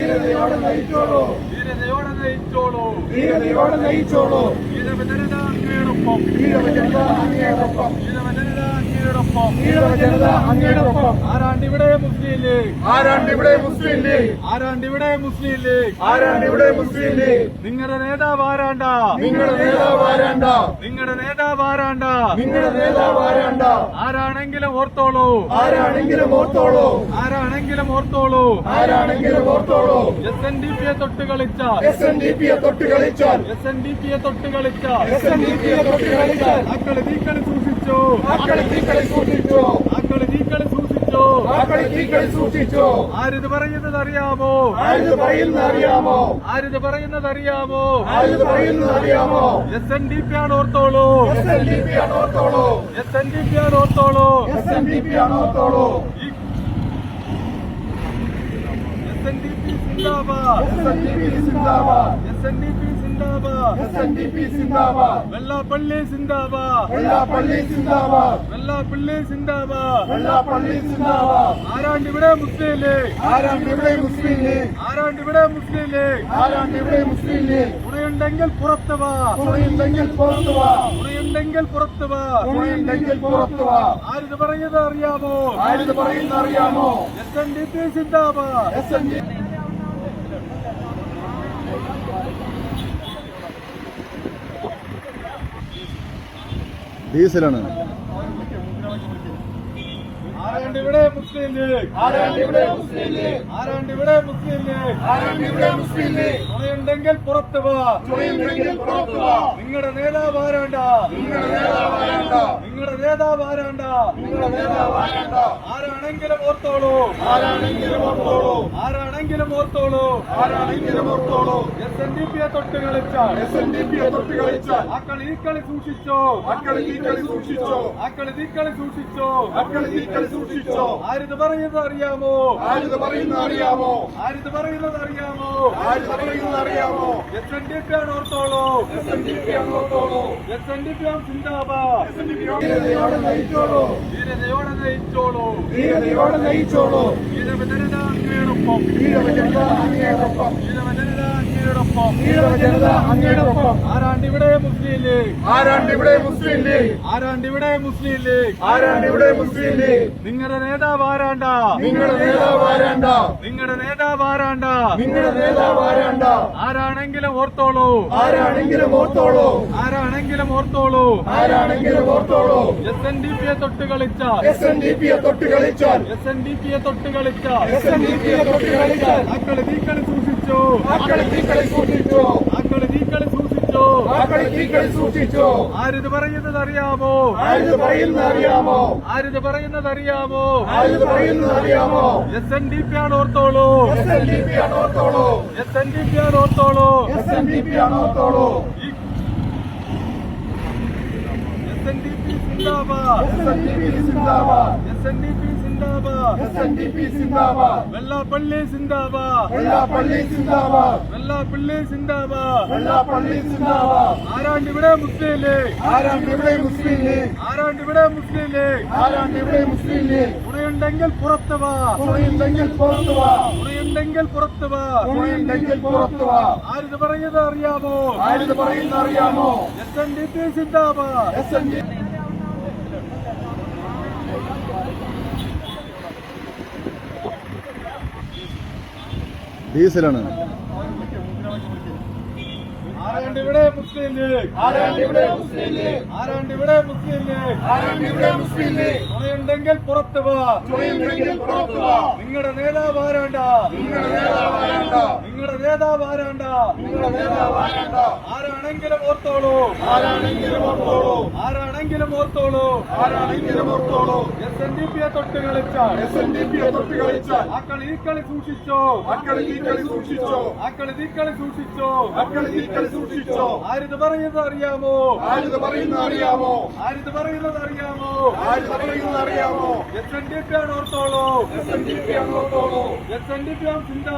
ധീരതയോടെ നയിച്ചോളൂ, ധീരതയോടെ നയിച്ചോളൂ, ധീരതയോടെ നയിച്ചോളൂ. ഈഴവ ജനത അങ്ങയോടൊപ്പം, ഈഴവ ജനത അങ്ങയോടൊപ്പം, ഈഴവ ജനത അങ്ങയോടൊപ്പം, ഈഴവ ജനത അങ്ങയോടൊപ്പം. ആരാണ്ടിവിടെ മുസ്ലിം ലീഗ്, ആരാണ്ടിവിടെ മുസ്ലിം ലീഗ്, ആരാണ്ടിവിടെ മുസ്ലിം ലീഗ്, ആരാണ്ടിവിടെ മുസ്ലിം ലീഗ്. നിങ്ങളുടെ നേതാവ് ആരാണ്ട, നിങ്ങളുടെ നേതാവ് ആരാണ്ട, നിങ്ങളുടെ നേതാവ് ആരാണ്ട, നിങ്ങളുടെ നേതാവ് ആരാണ്ട. ആരാണെങ്കിലും ഓർത്തോളൂ, ആരാണെങ്കിലും ഓർത്തോളൂ, ആരാണെങ്കിലും ഓർത്തോളൂ. ആരാണെങ്കിലും ഓർത്തോളൂ. SNDP തൊട്ട് കളിച്ച, SNDP തൊട്ട് കളിച്ചാൽ, SNDP തൊട്ട് കളിച്ച, SNDP തൊട്ട് കളിച്ചാൽ ആക്കളി തീക്കളി സൂക്ഷിച്ചു, ആക്കളി തീക്കളി സൂക്ഷിച്ചു, ആക്കളി തീക്കളി സൂക്ഷിച്ചു. ആക്കളി തീക്കളി സൂക്ഷിച്ചു. ആരിത് പറയുന്നത് അറിയാമോ, ആരിത് പറയുന്നത് അറിയാമോ, ആരിത് പറയുന്നത് അറിയാമോ. ആരിത് പറയുന്നത് അറിയാമോ. SNDP ആണ് ഓർത്തോളൂ, SNDP ആണ് ഓർത്തോളൂ, SNDP ആണ് ഓർത്തോളൂ. SNDP ആണ് ഓർത്തോളൂ. SNDP സിന്ദാബാദ്, SNDP സിന്ദാബാദ്, SNDP സിന്ദാബാദ്, SNDP സിന്ദാബാദ്, വെള്ളാപ്പള്ളി സിന്ദാബാദ്, വെള്ളാപ്പള്ളി സിന്ദാബാദ്, വെള്ളാപ്പള്ളി സിന്ദാബാദ്. വെള്ളാപ്പള്ളി സിന്ദാബാദ്. ആരാണ്ടിവിടെ മുസ്ലിം ലീഗ്, ആരാണ്ടിവിടെ മുസ്ലിം ലീഗ്, ആരാണ്ടിവിടെ മുസ്ലിം ലീഗ്. ആരാണ്ടിവിടെ മുസ്ലിം ലീഗ്. തുണയുണ്ടെങ്കിൽ പുറത്തു വാ, തുണയുണ്ടെങ്കിൽ പുറത്തു വാ, തുണയുണ്ടെങ്കിൽ പുറത്തു വാ. തുണയുണ്ടെങ്കിൽ പുറത്തു വാ. ആരിത് പറയുന്നത് അറിയാമോ, ആരിത് പറയുന്നത് അറിയാമോ. SNDP സിന്ദാബാദ്. SNDP ഡീസലാണ്. ആരാണ്ടിവിടെ മുസ്ലിം ലീഗ്, ആരാണ്ടിവിടെ മുസ്ലിം ലീഗ്, ആരാണ്ടിവിടെ മുസ്ലിം ലീഗ്. ആരാണ്ടിവിടെ മുസ്ലിം ലീഗ്. തുണയുണ്ടെങ്കിൽ പുറത്തു വാ, തുണയുണ്ടെങ്കിൽ പുറത്തു വാ. നിങ്ങളുടെ നേതാവ് ആരാണ്ട, നിങ്ങളുടെ നേതാവ് ആരാണ്ട, നിങ്ങളുടെ നേതാവ് ആരാണ്ട. നിങ്ങളുടെ നേതാവ് ആരാണ്ട. ആരാണെങ്കിലും ഓർത്തോളൂ, ആരാണെങ്കിലും ഓർത്തോളൂ, ആരാണെങ്കിലും ഓർത്തോളൂ. ആരാണെങ്കിലും ഓർത്തോളൂ. SNDP തൊട്ട് കളിച്ച, SNDP തൊട്ട് കളിച്ചാൽ, ആക്കളി ഈ സൂക്ഷിച്ചോ, ആക്കളി തീക്കളി സൂക്ഷിച്ചോ, ആക്കളി തീക്കളി സൂക്ഷിച്ചോ. ആക്കളി തീക്കളി സൂക്ഷിച്ചോ. ആരിത് പറയുന്നത് അറിയാമോ, ആരിത് പറയുന്നത് അറിയാമോ, ആരിത് പറയുന്നത് അറിയാമോ. ആരിത് പറയുന്നത് അറിയാമോ. SNDP ആണ് ഓർത്തോളൂ, SNDP ആണ് ഓർത്തോളൂ, SNDP ആണ് സിന്ദാബാദ്. SNDP ധീരതയോടെ നയിച്ചോളൂ, ധീരതയോടെ നയിച്ചോളൂ, ധീരതയോടെ നയിച്ചോളൂ. ഈഴവ ജനത അങ്ങയോടൊപ്പം, ഈഴവ ജനത അങ്ങയോടൊപ്പം, ഈഴവ ജനത അങ്ങയോടൊപ്പം. ഈഴവ ജനത അങ്ങയോടൊപ്പം. ആരാണ്ടിവിടെ മുസ്ലിം ലീഗ്, ആരാണ്ടിവിടെ മുസ്ലിം ലീഗ്, ആരാണ്ടിവിടെ മുസ്ലിം ലീഗ്. ആരാണ്ടിവിടെ മുസ്ലിം ലീഗ്. നിങ്ങളുടെ നേതാവ് ആരാണ്ട, നിങ്ങളുടെ നേതാവ് ആരാണ്ട, നിങ്ങളുടെ നേതാവ് ആരാണ്ട. നിങ്ങളുടെ നേതാവ് ആരാണ്ട. ആരാണെങ്കിലും ഓർത്തോളൂ, ആരാണെങ്കിലും ഓർത്തോളൂ, ആരാണെങ്കിലും ഓർത്തോളൂ. ആരാണെങ്കിലും ഓർത്തോളൂ. SNDP തൊട്ട് കളിച്ച, SNDP തൊട്ട് കളിച്ചാൽ, SNDP തൊട്ട് കളിച്ച, SNDP തൊട്ട് കളിച്ചാൽ, ആക്കളി തീക്കളി സൂക്ഷിച്ചു, ആക്കളി തീക്കളി സൂക്ഷിച്ചു, ആക്കളി തീക്കളി സൂക്ഷിച്ചു. ആക്കളി തീക്കളി സൂക്ഷിച്ചു. ആരിത് പറയുന്നത് അറിയാമോ, ആരിത് പറയുന്നത് അറിയാമോ, ആരിത് പറയുന്നത് അറിയാമോ. ആരിത് പറയുന്നത് അറിയാമോ. SNDP ആണ് ഓർത്തോളൂ, SNDP ആണ് ഓർത്തോളൂ, SNDP ആണ് ഓർത്തോളൂ. SNDP ആണ് ഓർത്തോളൂ. SNDP സിന്ദാബാദ്, SNDP സിന്ദാബാദ്, SNDP സിന്ദാബാദ്. SNDP സിന്ദാബാദ്, വെള്ളാപ്പള്ളി സിന്ദാബാദ്, വെള്ളാപ്പള്ളി സിന്ദാബാദ്, വെള്ളാപ്പള്ളി സിന്ദാബാദ്. വെള്ളാപ്പള്ളി സിന്ദാബാദ്. ആരാണ്ടിവിടെ മുസ്ലിം ലീഗ്, ആരാണ്ടിവിടെ മുസ്ലിം ലീഗ്, ആരാണ്ടിവിടെ മുസ്ലിം ലീഗ്. ആരാണ്ടിവിടെ മുസ്ലിം ലീഗ്. തുണയുണ്ടെങ്കിൽ പുറത്തു വാ, തുണയുണ്ടെങ്കിൽ പുറത്തു വാ, തുണയുണ്ടെങ്കിൽ പുറത്തു വാ. തുണയുണ്ടെങ്കിൽ പുറത്തു വാ. ആരിത് പറയുന്നത് അറിയാമോ, ആരിത് പറയുന്നത് അറിയാമോ. SNDP സിന്ദാബാദ്. SNDP ഡീസലാണ്. ആരാണ്ടിവിടെ മുസ്ലിം ലീഗ്, ആരാണ്ടിവിടെ മുസ്ലിം ലീഗ്, ആരാണ്ടിവിടെ മുസ്ലിം ലീഗ്. ആരാണ്ടിവിടെ മുസ്ലിം ലീഗ്. തുണയുണ്ടെങ്കിൽ പുറത്തു വാ, തുണയുണ്ടെങ്കിൽ പുറത്തു വാ. നിങ്ങളുടെ നേതാവ് ആരാണ്ട, നിങ്ങളുടെ നേതാവ് ആരാണ്ട, നിങ്ങളുടെ നേതാവ് ആരാണ്ട. നിങ്ങളുടെ നേതാവ് ആരാണ്ട. ആരാണെങ്കിലും ഓർത്തോളൂ, ആരാണെങ്കിലും ഓർത്തോളൂ, ആരാണെങ്കിലും ഓർത്തോളൂ. ആരാണെങ്കിലും ഓർത്തോളൂ. SNDP തൊട്ട് കളിച്ച, SNDP തൊട്ട് കളിച്ചാൽ, ആക്കളി ഈ സൂക്ഷിച്ചോ, ആക്കളി തീക്കളി സൂക്ഷിച്ചോ, ആക്കളി തീക്കളി സൂക്ഷിച്ചോ. ആക്കളി തീക്കളി സൂക്ഷിച്ചോ. ആരിത് പറയുന്നത് അറിയാമോ, ആരിത് പറയുന്നത് അറിയാമോ, ആരിത് പറയുന്നത് അറിയാമോ. ആരിത് പറയുന്നത് അറിയാമോ. SNDP ആണ് ഓർത്തോളൂ, SNDP ആണ് ഓർത്തോളൂ, SNDP ആണ് സിന്ദാബാദ്.